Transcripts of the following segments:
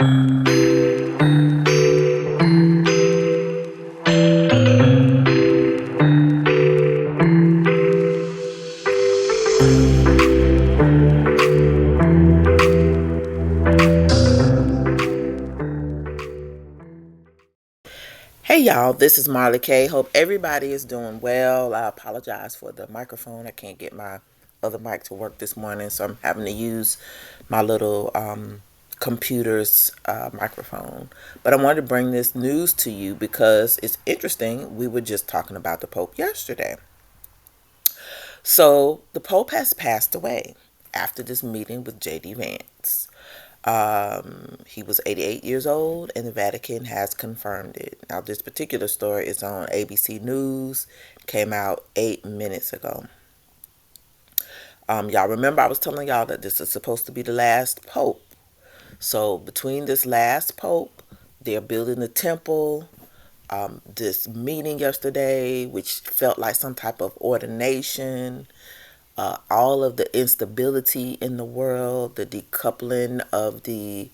Hey y'all, this is Marley K. Hope everybody is doing well. I apologize for the microphone. I can't get my other mic to work this morning, so I'm having to use my little computer's microphone. But I wanted to bring this news to you because it's interesting. We were just talking about the Pope yesterday. So the Pope has passed away after this meeting with J.D. Vance. He was 88 years old, and the Vatican has confirmed it. Now, this particular story is on ABC News, came out 8 minutes ago. Y'all remember I was telling y'all that this is supposed to be the last pope. So between this last pope, they're building the temple. This meeting yesterday, which felt like some type of ordination. All of the instability in the world, the decoupling of the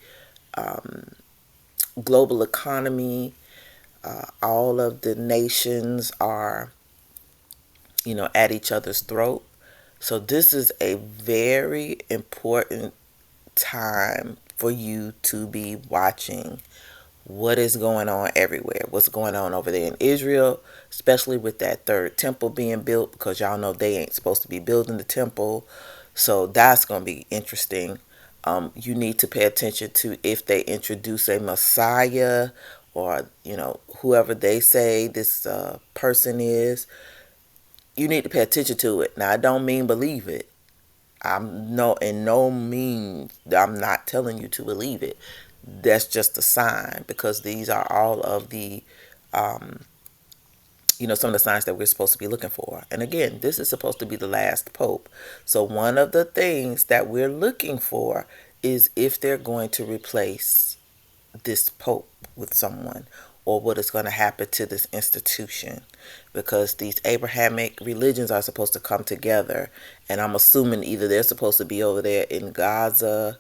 global economy, all of the nations are, at each other's throat. So this is a very important time for you to be watching what is going on everywhere. What's going on over there in Israel, especially with that third temple being built, because y'all know they ain't supposed to be building the temple. So that's going to be interesting. You need to pay attention to if they introduce a Messiah or, whoever they say this person is. You need to pay attention to it. Now, I don't mean believe it. In no means, I'm not telling you to believe it. That's just a sign, because these are all of the some of the signs that we're supposed to be looking for. And again, this is supposed to be the last pope. So one of the things that we're looking for is if they're going to replace this pope with someone, or what is going to happen to this institution, because these Abrahamic religions are supposed to come together, and I'm assuming either they're supposed to be over there in Gaza,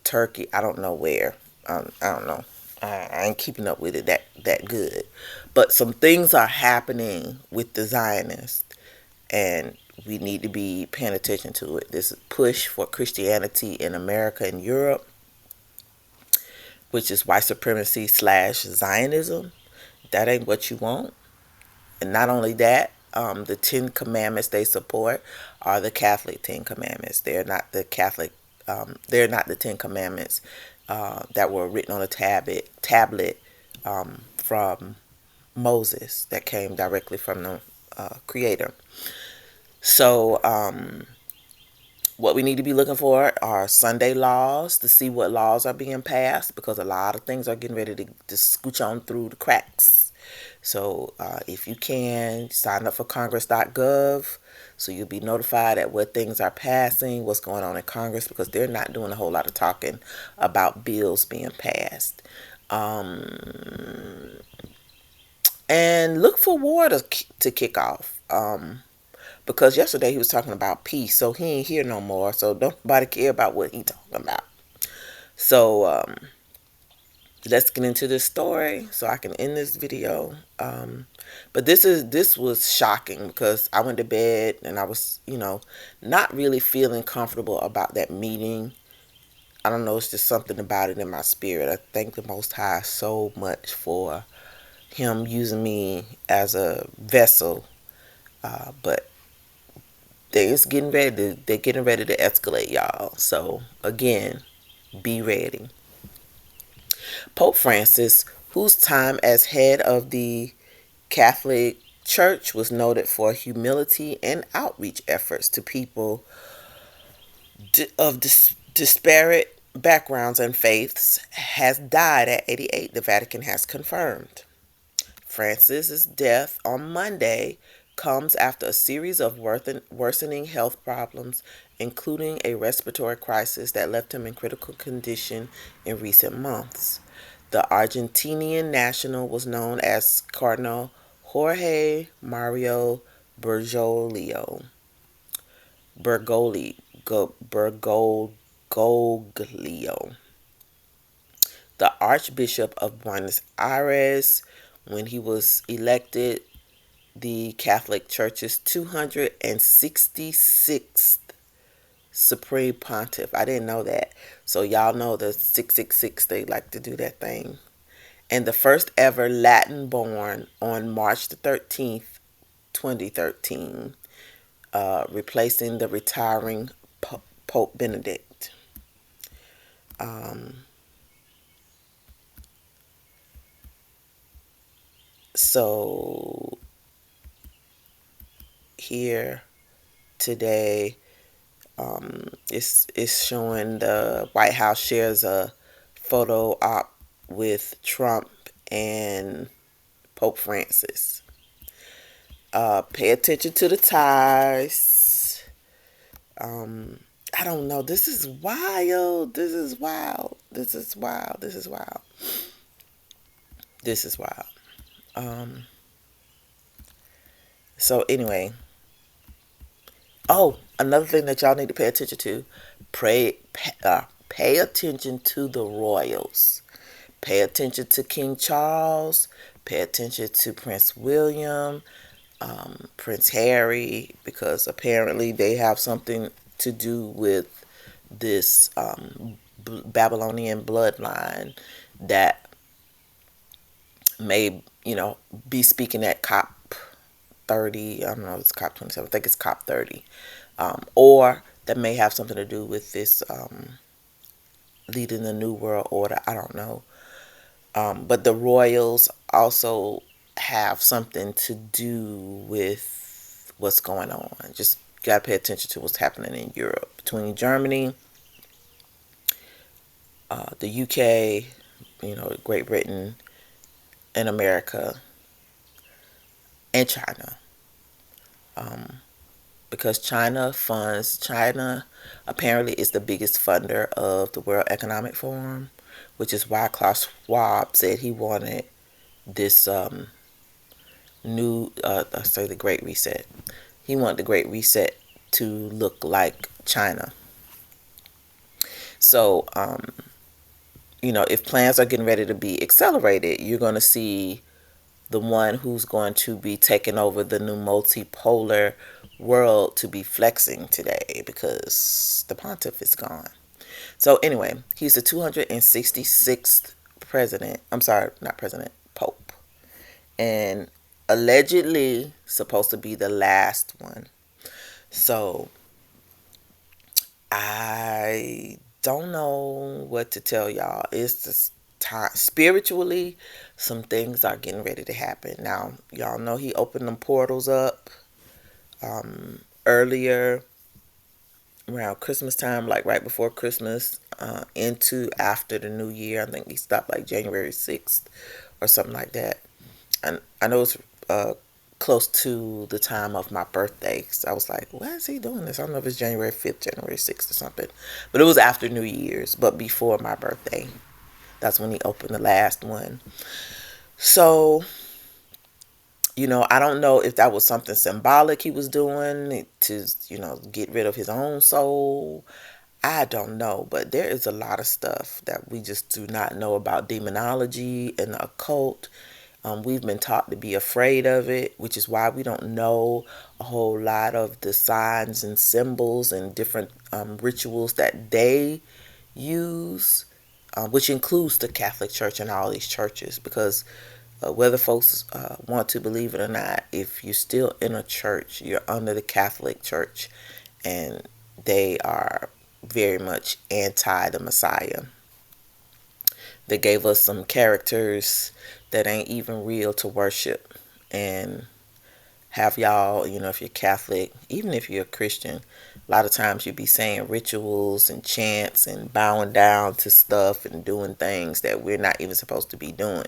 Turkey, I don't know where. I don't know. I ain't keeping up with it that good. But some things are happening with the Zionists, and we need to be paying attention to it. This push for Christianity in America and Europe, which is white supremacy slash Zionism. That ain't what you want. And not only that, the Ten Commandments they support are the Catholic Ten Commandments. They're not the Catholic. They're not the Ten Commandments that were written on a tablet from Moses, that came directly from the Creator. So what we need to be looking for are Sunday laws, to see what laws are being passed, because a lot of things are getting ready to scooch on through the cracks. So if you can, sign up for congress.gov, so you'll be notified at what things are passing, what's going on in Congress, because they're not doing a whole lot of talking about bills being passed. And look for war to kick off. Because yesterday he was talking about peace, so he ain't here no more. So don't nobody care about what he talking about. So let's get into this story so I can end this video. But this was shocking, because I went to bed and I was, not really feeling comfortable about that meeting. I don't know, it's just something about it in my spirit. I thank the Most High so much for him using me as a vessel. But they're getting ready to escalate, y'all. So again, be ready. Pope Francis, whose time as head of the Catholic Church was noted for humility and outreach efforts to people of disparate backgrounds and faiths, has died at 88, the Vatican has confirmed. Francis's death on Monday comes after a series of worsening health problems, including a respiratory crisis that left him in critical condition in recent months. The Argentinian national was known as Cardinal Jorge Mario Bergoglio. Bergoglio. the Archbishop of Buenos Aires, when he was elected the Catholic Church's 266th Supreme Pontiff. I didn't know that. So y'all know the 666, they like to do that thing. And the first ever Latin born on March the 13th, 2013, replacing the retiring Pope Benedict. So here today, it's showing the White House shares a photo op with Trump and Pope Francis. Pay attention to the ties. I don't know. This is wild. This is wild. This is wild. This is wild. This is wild. Um, so anyway, oh, another thing that y'all need to pay attention to: pay attention to the royals. Pay attention to King Charles. Pay attention to Prince William, Prince Harry, because apparently they have something to do with this Babylonian bloodline that may, be speaking at COP 30. I don't know if it's COP 27. I think it's COP 30. Or that may have something to do with this leading the New World Order. I don't know. But the royals also have something to do with what's going on. Just got to pay attention to what's happening in Europe between Germany, the UK, Great Britain, and America, and China. Because China apparently is the biggest funder of the World Economic Forum, which is why Klaus Schwab said he wanted this new, I say the Great Reset. He wanted the Great Reset to look like China. So, if plans are getting ready to be accelerated, you're going to see the one who's going to be taking over the new multipolar world to be flexing today, because the pontiff is gone. So anyway, he's the 266th president. I'm sorry, not president, Pope. And allegedly supposed to be the last one. So I don't know what to tell y'all. It's just time. Spiritually, some things are getting ready to happen. Now, y'all know he opened them portals up earlier around Christmas time, like right before Christmas, into after the new year. I think he stopped like January 6th or something like that. And I know it's close to the time of my birthday. So I was like, why is he doing this? I don't know if it's January 5th, January 6th or something. But it was after New Year's, but before my birthday. That's when he opened the last one. So, I don't know if that was something symbolic he was doing to, get rid of his own soul. I don't know, but there is a lot of stuff that we just do not know about demonology and the occult. We've been taught to be afraid of it, which is why we don't know a whole lot of the signs and symbols and different rituals that they use, which includes the Catholic Church and all these churches, because whether folks want to believe it or not, if you're still in a church, you're under the Catholic Church, and they are very much anti the Messiah. They gave us some characters that ain't even real to worship, and have y'all, if you're Catholic, even if you're a Christian, a lot of times you be saying rituals and chants and bowing down to stuff and doing things that we're not even supposed to be doing,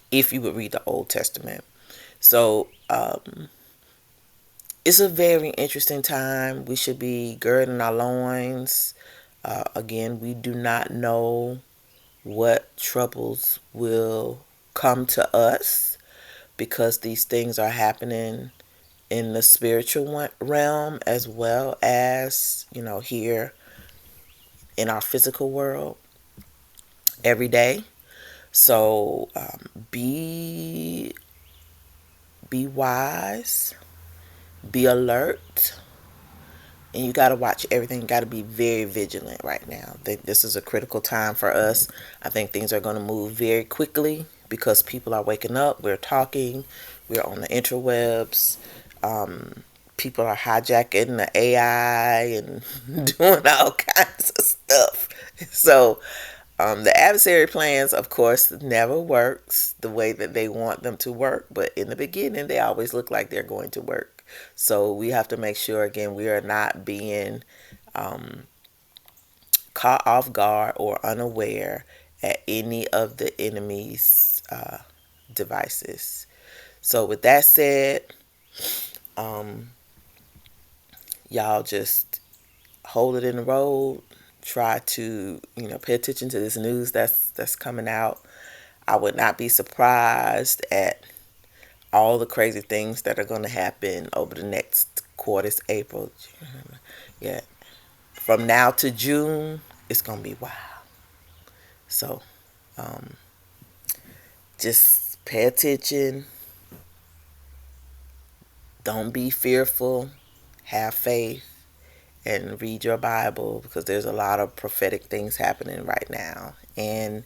if you would read the Old Testament. So it's a very interesting time. We should be girding our loins. Again, we do not know what troubles will come to us, because these things are happening in the spiritual realm as well as, here in our physical world every day. So be wise, be alert, and you got to watch everything. You got to be very vigilant right now. This is a critical time for us. I think things are going to move very quickly because people are waking up. We're talking. We're on the interwebs. People are hijacking the AI and doing all kinds of stuff. So the adversary plans, of course, never works the way that they want them to work. But in the beginning, they always look like they're going to work. So we have to make sure, again, we are not being caught off guard or unaware at any of the enemy's devices. So with that said, y'all just hold it in the road. Try to, pay attention to this news that's coming out. I would not be surprised at all the crazy things that are going to happen over the next quarters, April. Yeah. From now to June, it's going to be wild. So, just pay attention. Don't be fearful. Have faith and read your Bible because there's a lot of prophetic things happening right now. And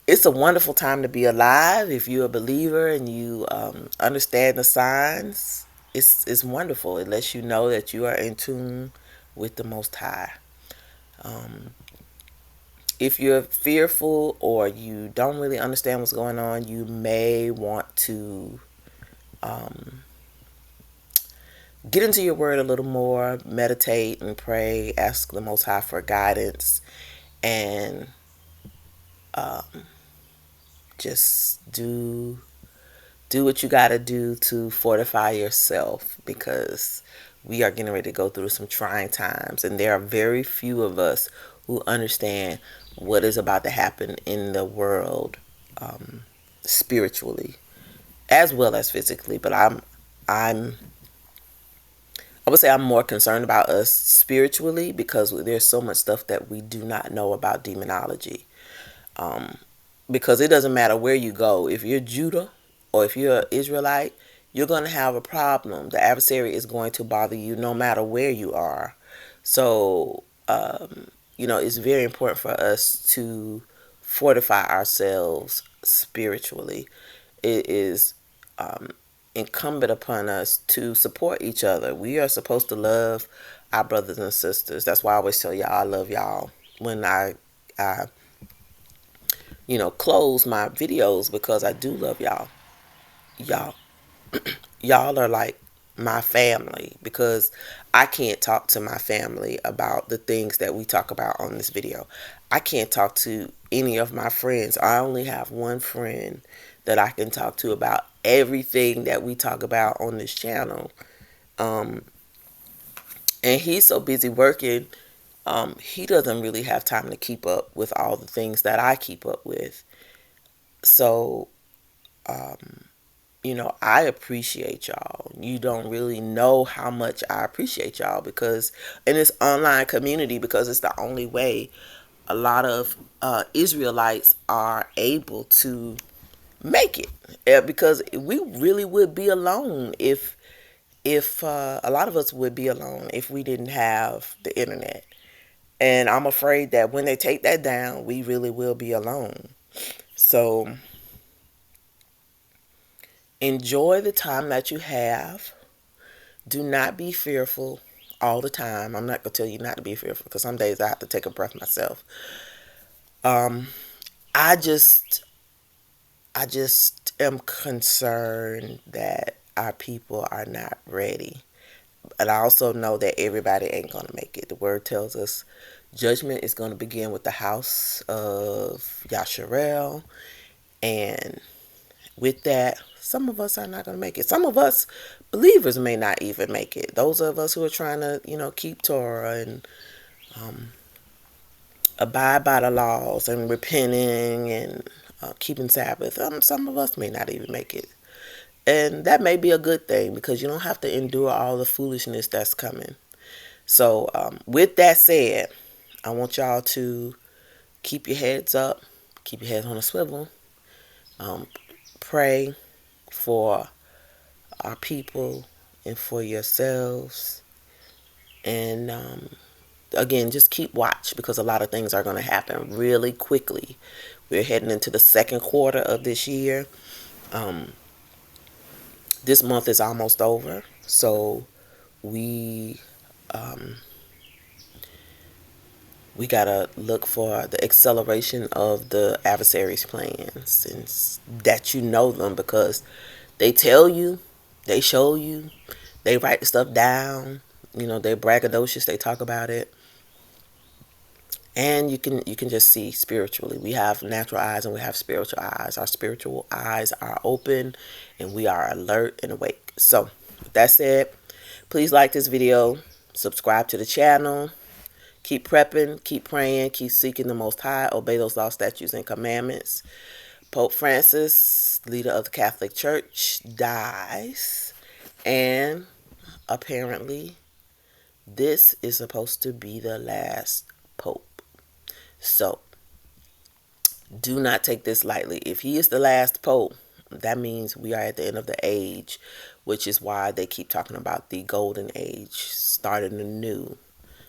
it's a wonderful time to be alive if you're a believer and you understand the signs. It's wonderful. It lets you know that you are in tune with the Most High. If you're fearful or you don't really understand what's going on, you may want to get into your word a little more, meditate and pray, ask the Most High for guidance, and just do what you got to do to fortify yourself because we are getting ready to go through some trying times, and there are very few of us who understand what is about to happen in the world spiritually as well as physically. But I would say I'm more concerned about us spiritually because there's so much stuff that we do not know about demonology. Because it doesn't matter where you go. If you're Judah or if you're an Israelite, you're going to have a problem. The adversary is going to bother you no matter where you are. So, it's very important for us to fortify ourselves spiritually. It is incumbent upon us to support each other. We are supposed to love our brothers and sisters. That's why I always tell y'all I love y'all when I close my videos because I do love y'all. Y'all, y'all are like my family because I can't talk to my family about the things that we talk about on this video. I can't talk to any of my friends. I only have one friend that I can talk to about everything that we talk about on this channel. And he's so busy working, he doesn't really have time to keep up with all the things that I keep up with. So, I appreciate y'all. You don't really know how much I appreciate y'all because in this online community, because it's the only way a lot of Israelites are able to make it. Because we really would be alone if a lot of us would be alone if we didn't have the internet. And I'm afraid that when they take that down, we really will be alone. So enjoy the time that you have. Do not be fearful all the time. I'm not going to tell you not to be fearful because some days I have to take a breath myself. I just am concerned that our people are not ready. And I also know that everybody ain't going to make it. The word tells us judgment is going to begin with the house of Yasharel. And with that, some of us are not going to make it. Some of us believers may not even make it. Those of us who are trying to, keep Torah and abide by the laws and repenting and keeping Sabbath, some of us may not even make it. And that may be a good thing because you don't have to endure all the foolishness that's coming. So with that said, I want y'all to keep your heads up, keep your heads on a swivel. Pray for our people and for yourselves. And again, just keep watch, because a lot of things are going to happen really quickly. We're heading into the second quarter of this year. This month is almost over, so we we gotta look for the acceleration of the adversaries' plans, and that you know them, because they tell you, they show you, they write the stuff down. You know, they're braggadocious. They talk about it, and you can just see spiritually. We have natural eyes and we have spiritual eyes. Our spiritual eyes are open, and we are alert and awake. So, with that said, please like this video, subscribe to the channel. Keep prepping, keep praying, keep seeking the Most High, obey those laws, statutes, and commandments. Pope Francis, leader of the Catholic Church, dies. And apparently, this is supposed to be the last Pope. So, do not take this lightly. If he is the last Pope, that means we are at the end of the age, which is why they keep talking about the golden age, starting anew.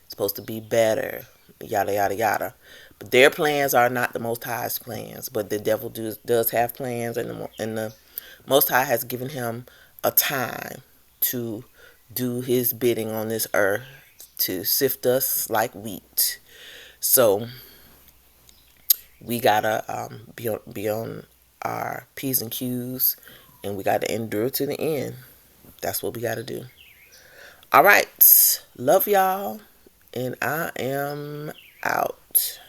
Supposed to be better, yada yada yada. But their plans are not the Most High's plans. But the devil does have plans, and the Most High has given him a time to do his bidding on this earth, to sift us like wheat. So we gotta be on our P's and Q's, and we gotta endure to the end. That's what we gotta do. All right, love y'all. And I am out.